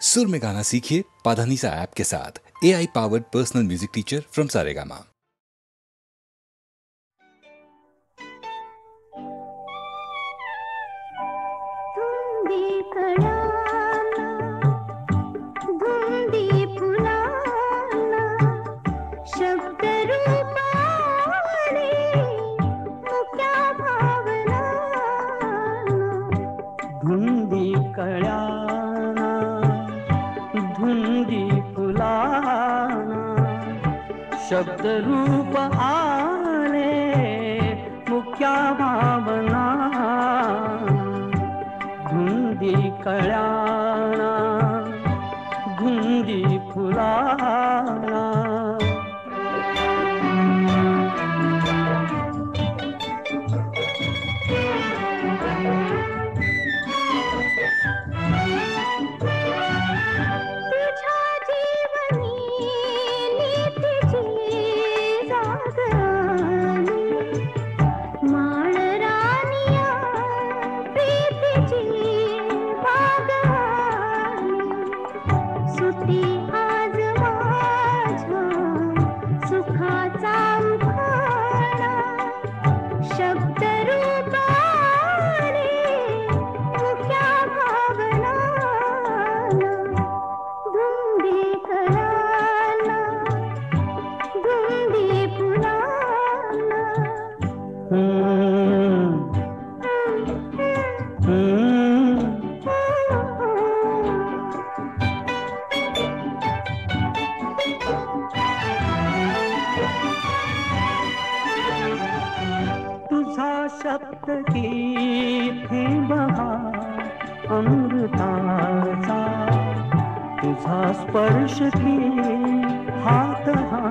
सुर में गाना सीखिए पाधानीसा ऐप के साथ। AI powered personal music teacher from Saregama. धुंदी कळ्याना धुंदी फुलाना शब्द रूप आले मुख्या भावना धुंदी कळ्याना धुंदी फुलाना शब्द की थी बहार अमृताचा तुझा स्पर्श की हात हा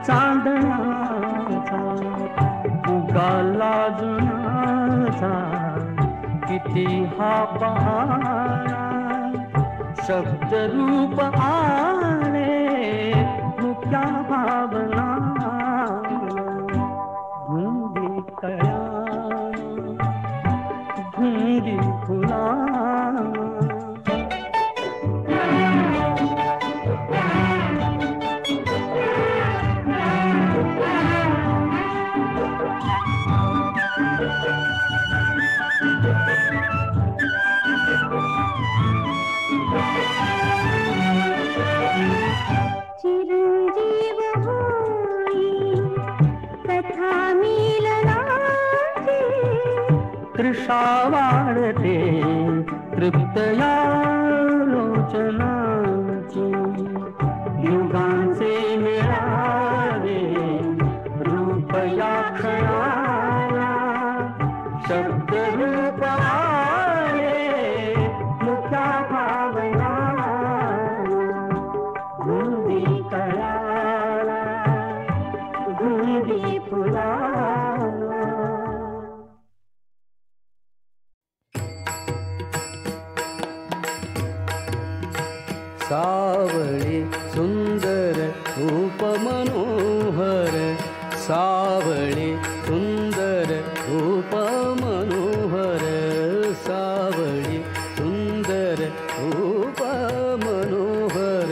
चांदण्याचा उगाला जुनाचा किती हा पहारा शब्द रूप आले मुक्या भावना धुंदी कळ्याना धुंदी फुलाना चिरंजीव होई कथा मिलनाची तृषा वाढते तृप्तया लोचनाची युगांचे मिळावे रूप या क्षणाला शब्द रूप आले मुक्या भावना धुंदी कळ्याला धुंदी फुलाला सावळी सुंदर रूप मनोहर सावळी सुंदर रूप मनोहर सावळी सुंदर रूप मनोहर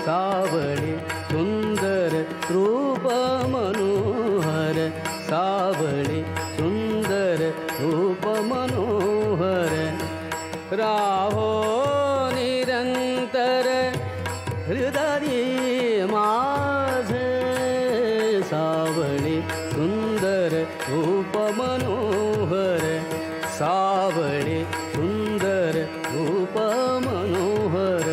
सावळी सुंदर रूप मनोहर सावळी सुंदर रूप मनोहर राहो निरंतर हृदय माझे सावळी सुंदर रूप मनोहर सावळी सुंदर रूप मनोहर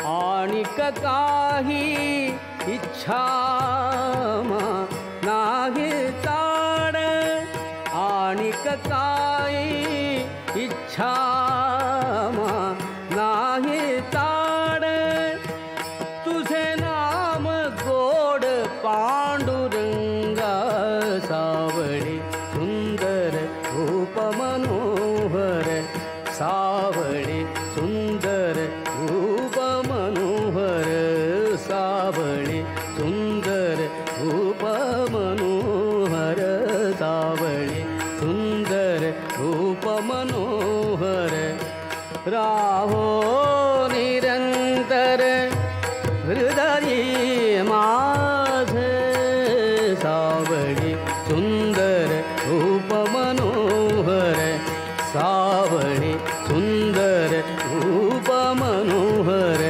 आणिक काही इच्छा नाही ताड आणिक काही इच्छा नाही ताड तुझे नाम गोड पांडुरंगा सावळी सुंदर रूप मनोहर सावळी सुंदर रूप मनोहर राहो निरंतर हृदयी माझे सावळी सुंदर रूप मनोहर सावळी सुंदर रूप मनोहर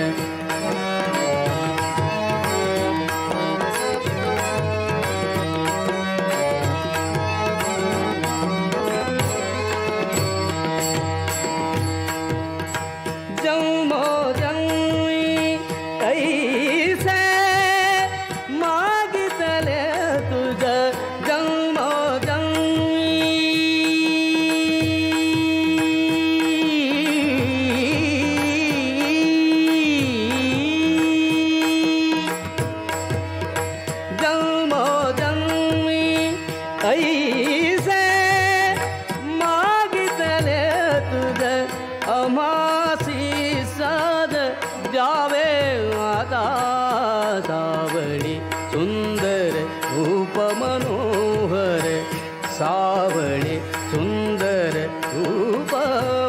सावळे सुंदर रूप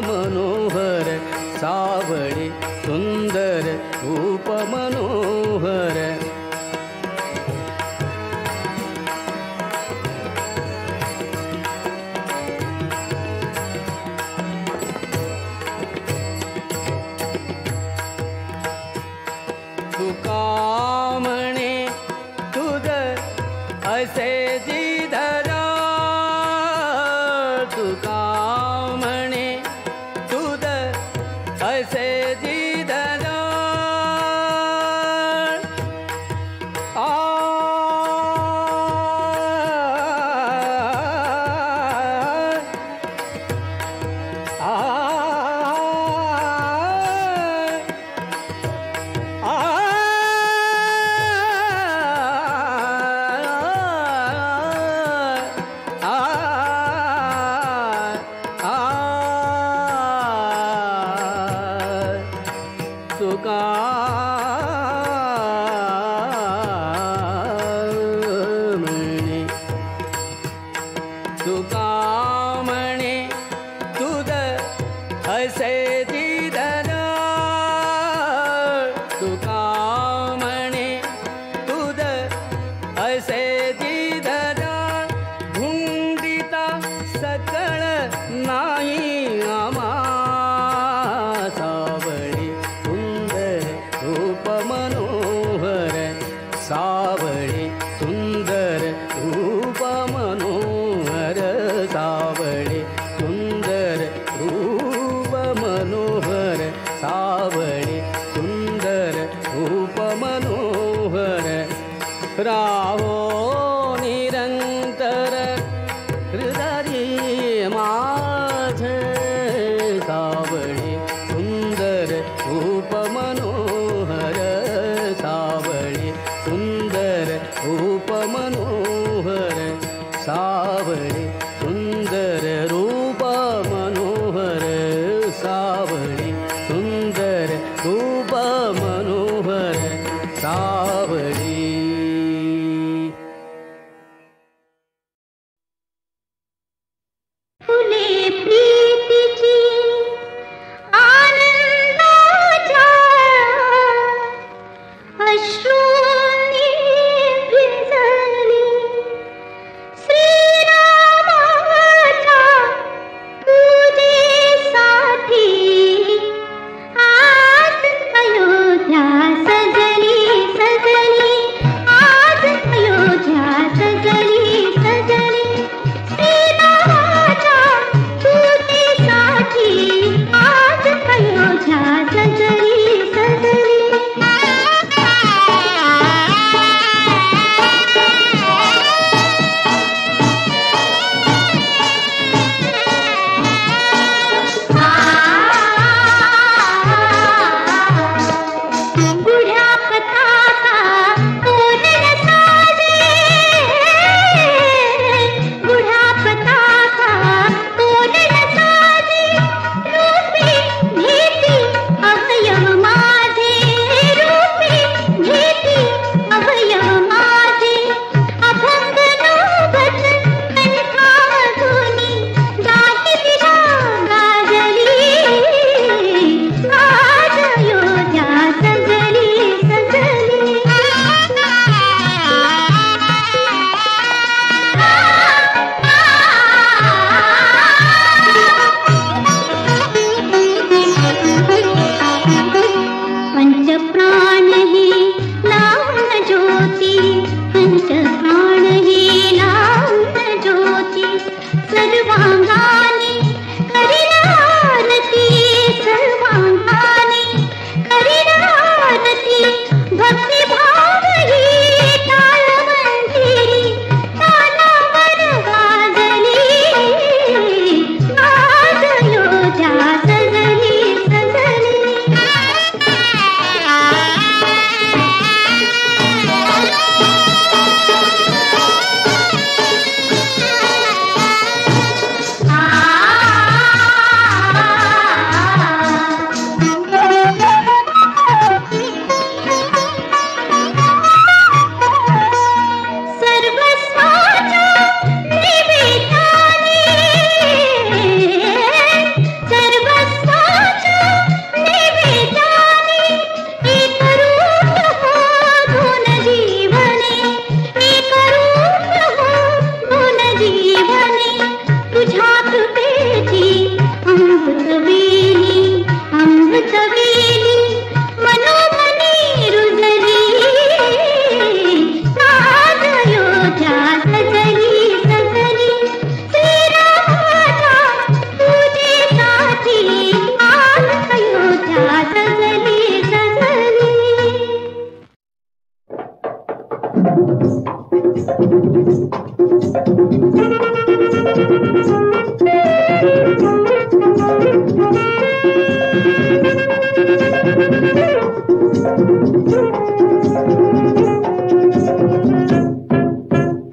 मनोहर सावळे सुंदर रूप मनोहर तुका म्हणे तुझ असे जिधरा तुका म्हणे तुझ असे जिधरा तुका म्हणे तुका म्हणे तुझ असे जिधरा तुका म्हणे तुझ असे जिधरा धुंडिता सकळ नाही आम्हा सावळी सुंदर रूप मनोहर सावळी सुंदर रूप मनोहर सावळी सुंदर रूप मनोहर सावळी सुंदर रूप मनोहर राहो निरंतर हृदयी माझे सावळी सुंदर रूप मनोहर सावळी सुंदर रूप मनोहर सावळी सुंदर रूप मनोहर सावळी सुंदर रूप मनोहर सावळी फुले प्रीतीची आनंदाच्या अश्रूंनी भिजली श्रीरामाच्या पूजेसाठी आज अयोध्या सजली सजली आज अयोध्या सजली सजली श्रीरामाच्या पूजेसाठी आज अयोध्या सजली सजली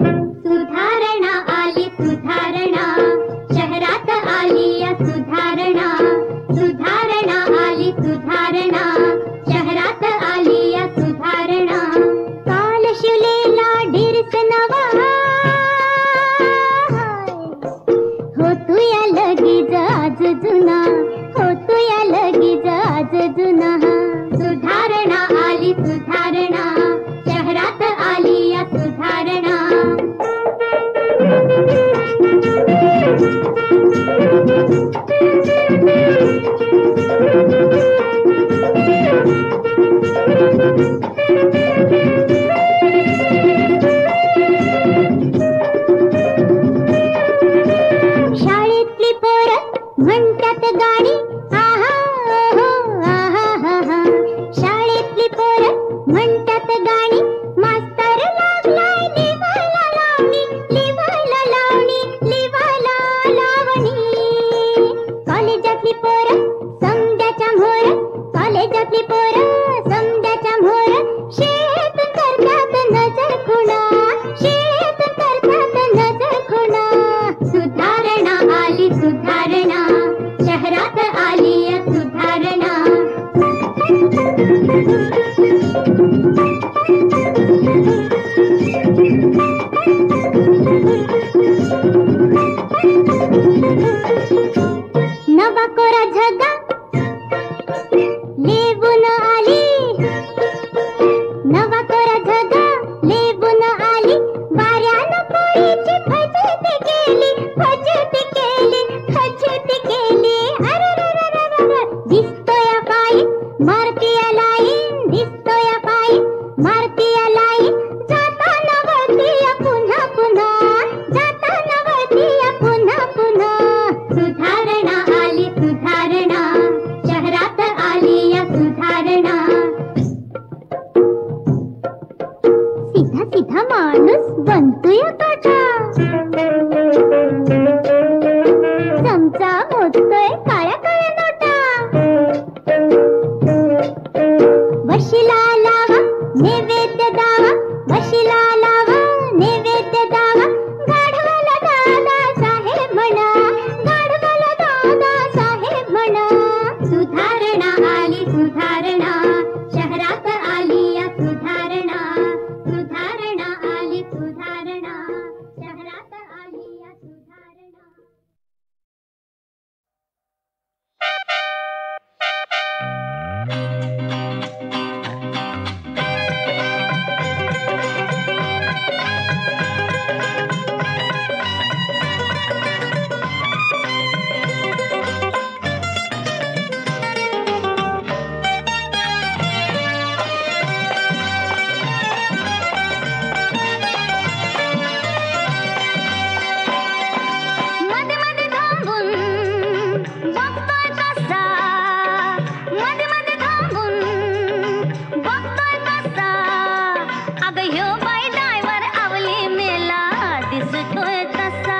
सुधारणा आली सुधारणा शहरात आली या सुधारणा सुधारणा आली सुधारणा शहरात आली या सुधारणा काल शिवलेला ढिरस नवा होतो या लगीच आज जुना होतो या लगीच आज जुना सुधारणा आली सुधारणा शहरात आली या सुधारणा शाळेतली पोरं म्हणतात गाणी आहा हो आहा हा हा शाळेतली पोरं म्हणतात गाणी मास्तर लागलाय लिवायला लावणी लिवायला लावणी लिवायला लावणी कॉलेजातली पोरं समद्याच्या म्होर कॉलेजातली पोरं समद्याच्या म्होर शेत करतात नजर खुणा शेत करतात नजर खुणा सुधारणा आली सुधारणा शहरात आली या सुधारणा नवा कोरा झगा लेबून आली नवा कोरा झगा लेबून आली वाऱ्यानं पोळीची फजिती केली फजिती केली फजिती केली अरे दिसतोय पायी मारतीया लाईन दिसतोय पायी मारतीया लाईन जाताना वळतीया पुन्हा पुन्हा जाताना वळतीया पुन्हा पुन्हा सुधारणा आली सुधारणा शहरात आली या सुधारणा सीधा सीधा माणूस बनतोय काटा चमचा मोजतोय काळ्या काळ्या नोटा वशिला लावा नैवेद्य दावा वशिला लावा नैवेद्य दावा गाढवाला दादा साहेब म्हणा गाढवाला दादा साहेब म्हणा सुधारणा आली सुधारणा शहरात आली या सुधारणा सुधारणा आली सुधारणा शहरात आली या सुधारणा मध्ये मध्ये थांबून बघतोय कसा मध्ये मध्ये थांबून बघतोय कसा अगं ह्यो बाई ड्रायव्हर आवली मेला दिसतोय तसा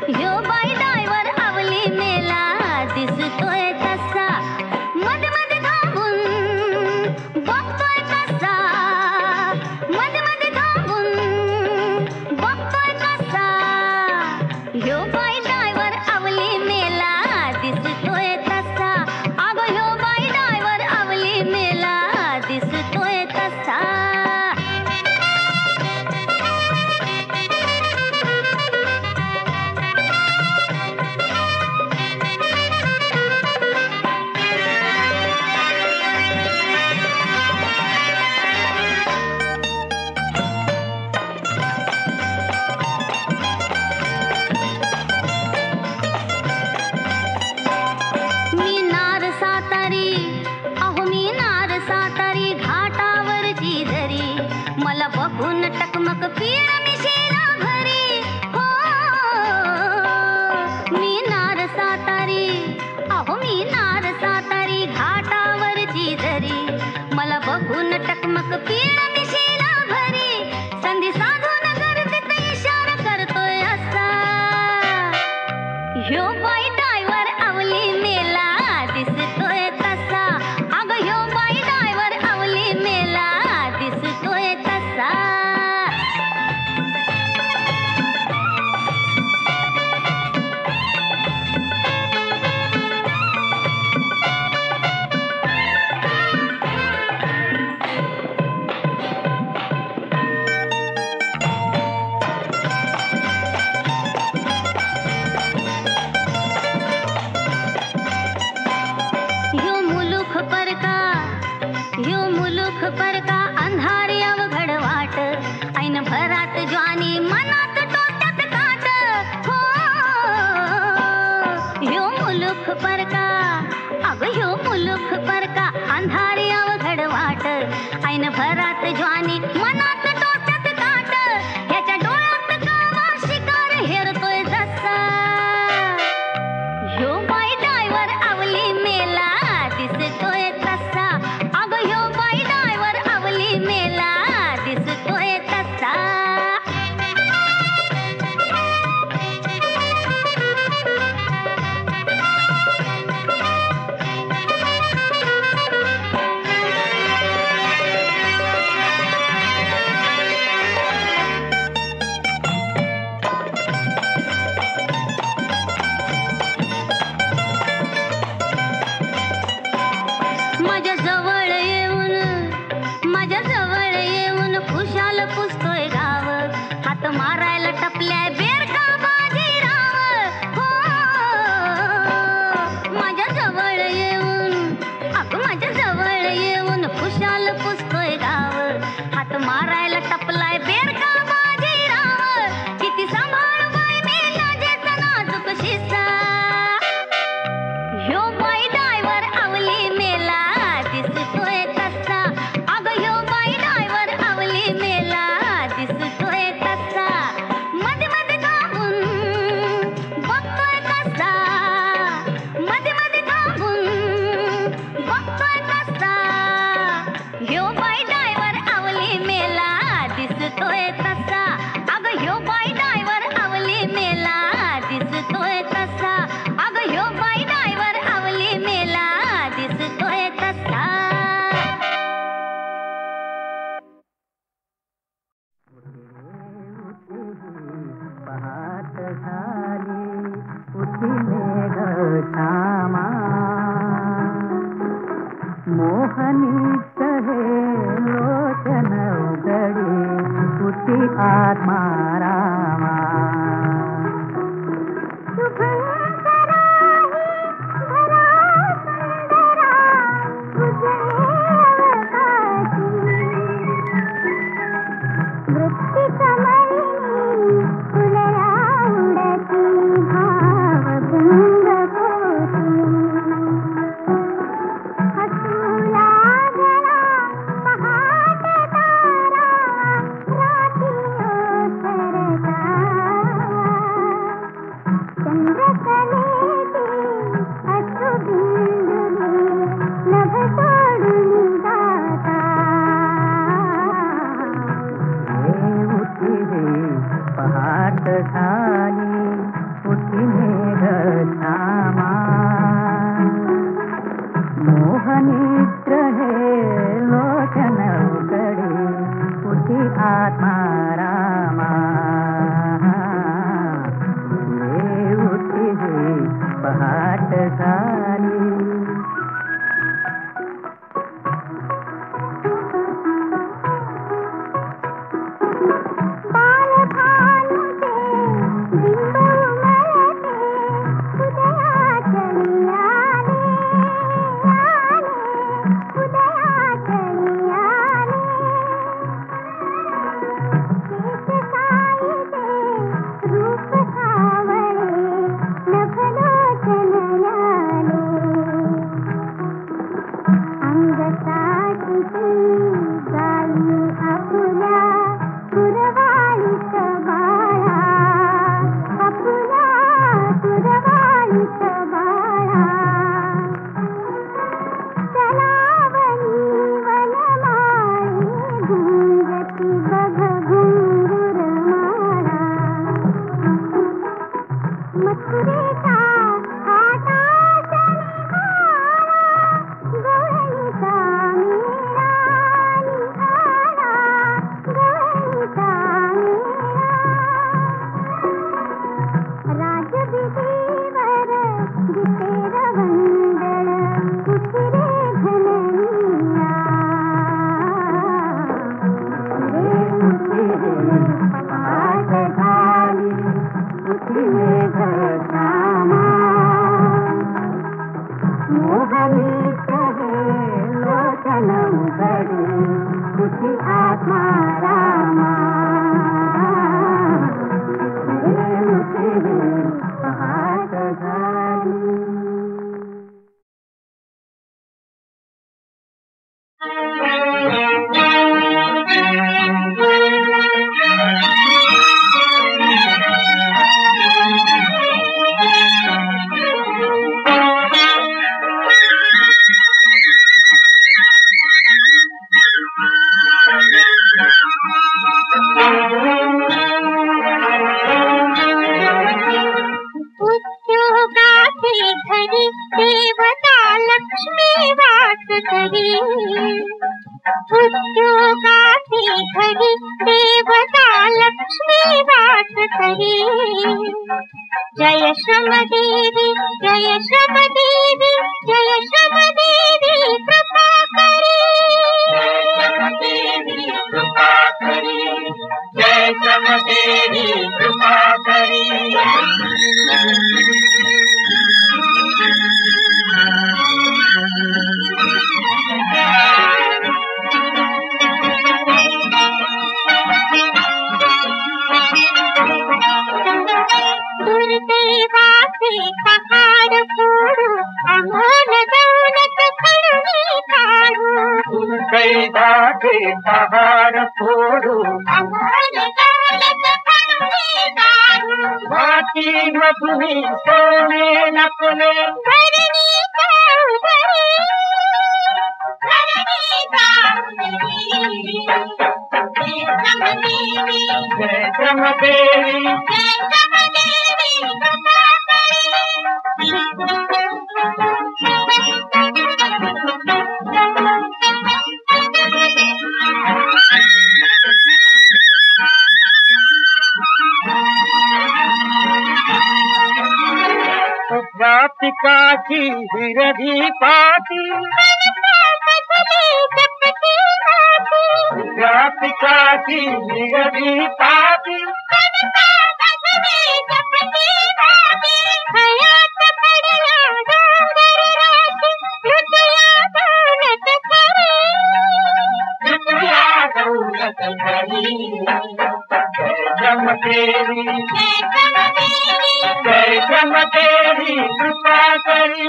ह्यो बाई ड्रायव्हर आवली मेला दिसतोय तसा मध्ये मध्ये थांबून बघतोय कसा मध्ये मध्ये थांबून बघतोय कसा ह्यो बाई ड्रायव्हर आवली मेला दिसतोय तसा अगं ह्यो बाई ड्रायव्हर आवली मेला दिसतोय तसा मी नार सातारी अहो मी नार सातारी घाटावरची झरी मला बघून टकमक पीळ मिशीला भरी हो मी नार सातारी अहो मी नार सातारी घाटावरची झरी मला बघून टकमक पीळ मिशीला भरी ऐन भरात ज्वानी मनात डोक्यात काट ह्याच्या डोळ्यात कामा शिकार हेरतोय जसा ह्यो बाई डायवर आवली मेला दिसतोय तसा अग ह्यो बाई डायवर आवली मेला दिसतोय तसा मारायला टपल्या बेरका बाजीराव हो माझ्या जवळ येऊन माझ्या जवळ येऊन खुशाल पुसतोय गाव हात मारायला टपलाय बेरका बाजीराव किती सांभाळ बाई मी लाजेचा नाजूक शिसा ह्यो बाई डायवर आवली मेला दिसतोय तसा अग ह्यो बाई डायवर आवली मेला दिसतोय तसा मध्ये मध्ये थांबून बघतोय कसा मध्ये मध्ये थांबून बघतोय कसा ह्यो बाई डायवर आवली मेला दिसतोय तसा अग ह्यो बाई डायवर आवली मेला दिसतोय तसा अग ह्यो बाई डायवर आवली मेला दिसतोय तसा पहाट झाली उठी मेघ श्यामा मोहनीच हे लोचन उघडी उठी आत्मा रामा पहाट झाली उठी मेघ श्यामा मोहनेत्र हे लोचन उघडी उठी आत्मा रामा उठी पहाट झाली घड़ी देवता लक्ष्मी वास करी जय श्रम देवी जय श्रम देवी जय श्रम देवी कृपा करी कृपा करी जय श्रम देवी कृपा करी दुर्दैवा से पहाड़ फोड़ो अमोल दौलत खड़े काढ़ो दुर्दैवा से पहाड़ फोड़ो अमोल दौलत खड़े काढ़ो माटी मधुनी सोने नपने धरनी का उधरी धरनी का उधरी जय श्रम देवी जय श्रम देवी जय श्रम देवी कृपा व्यापिका की हिरधी पाती व्यापिका की हिरधी पाती दौलत करी जय श्रम देवी जय श्रम देवी कृपा करी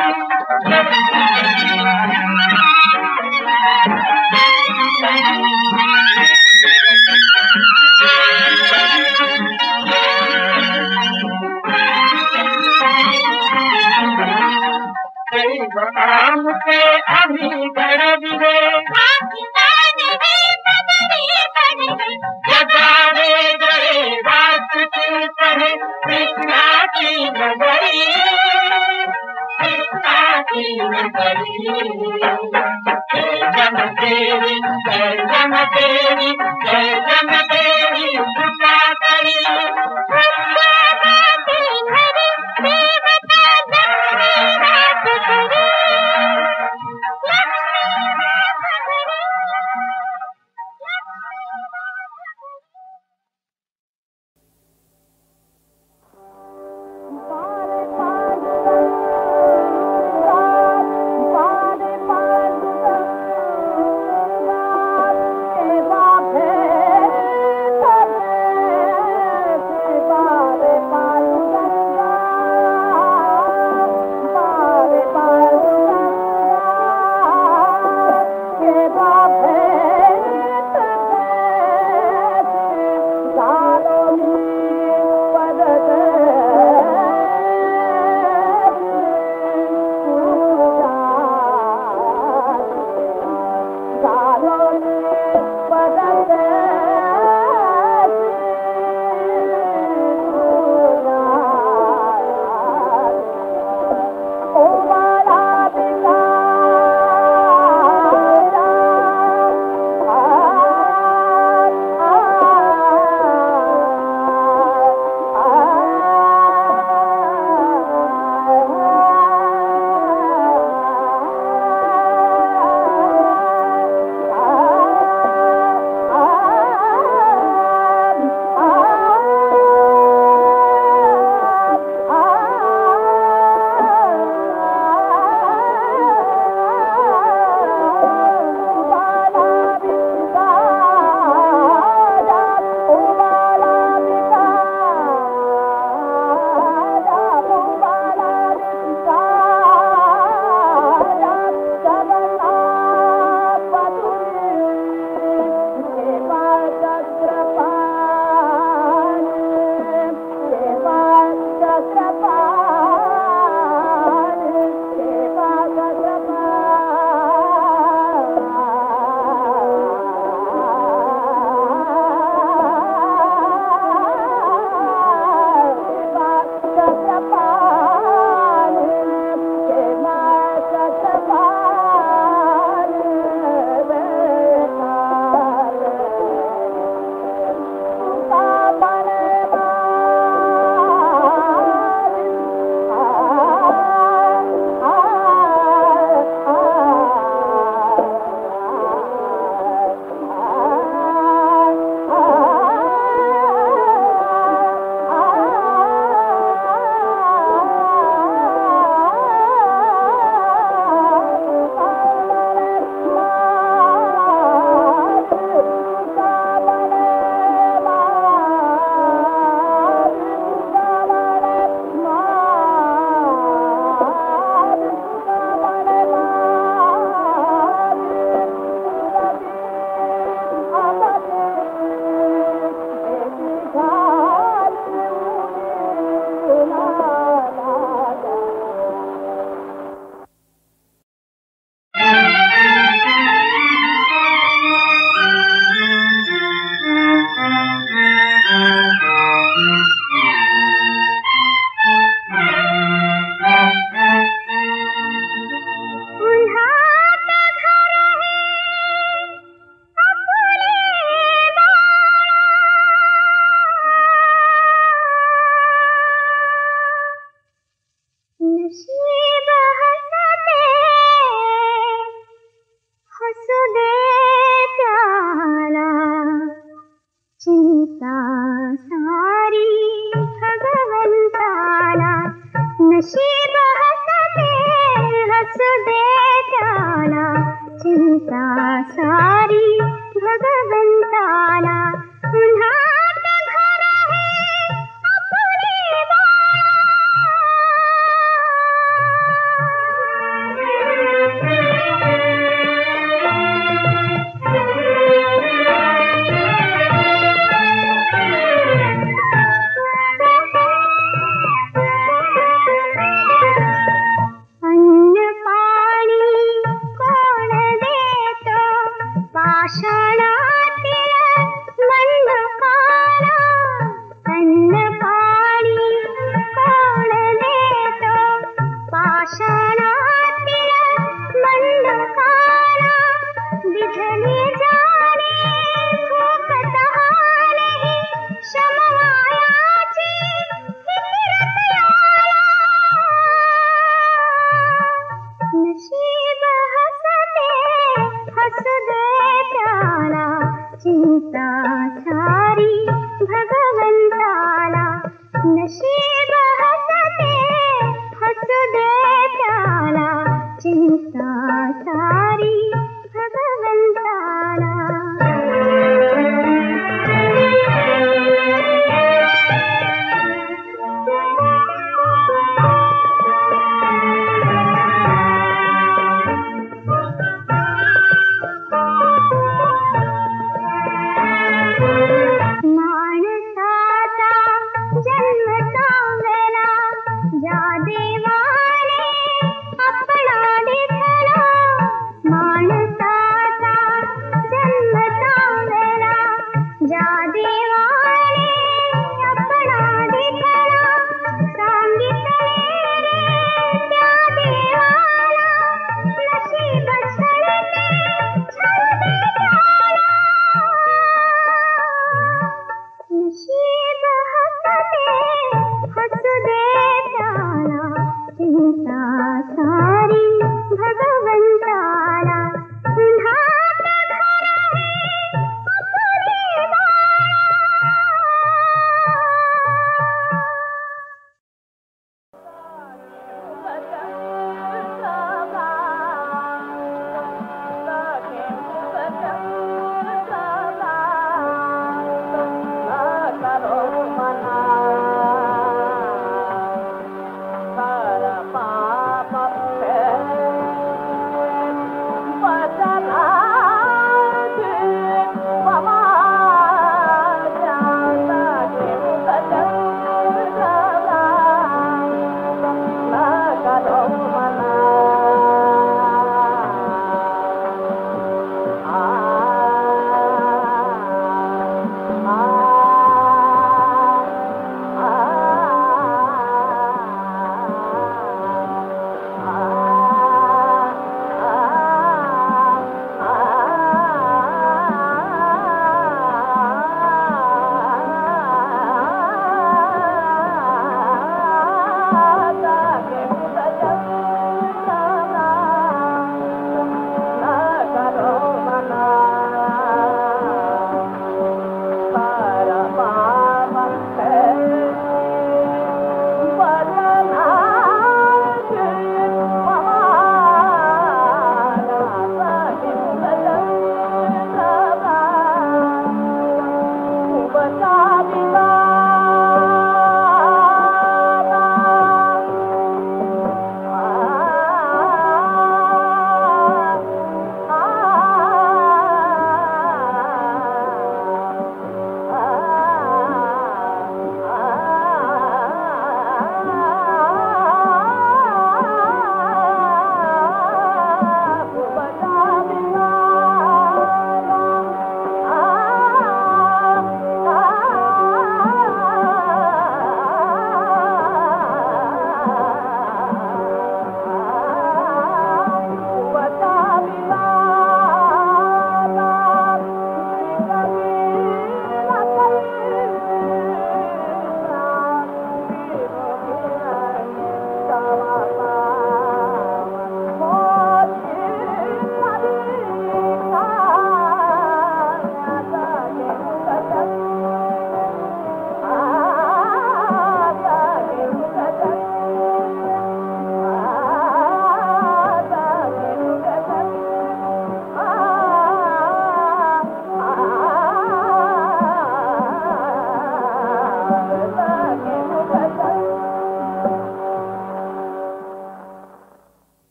आम के अभी गरबिरे जगावे गए बात कहे कृष्णा की नगरी कृष्णा की नगरी जय जम देवी जय जम देवी जय जम देवी कृपा करी चिंता सारी भगवंताला नशे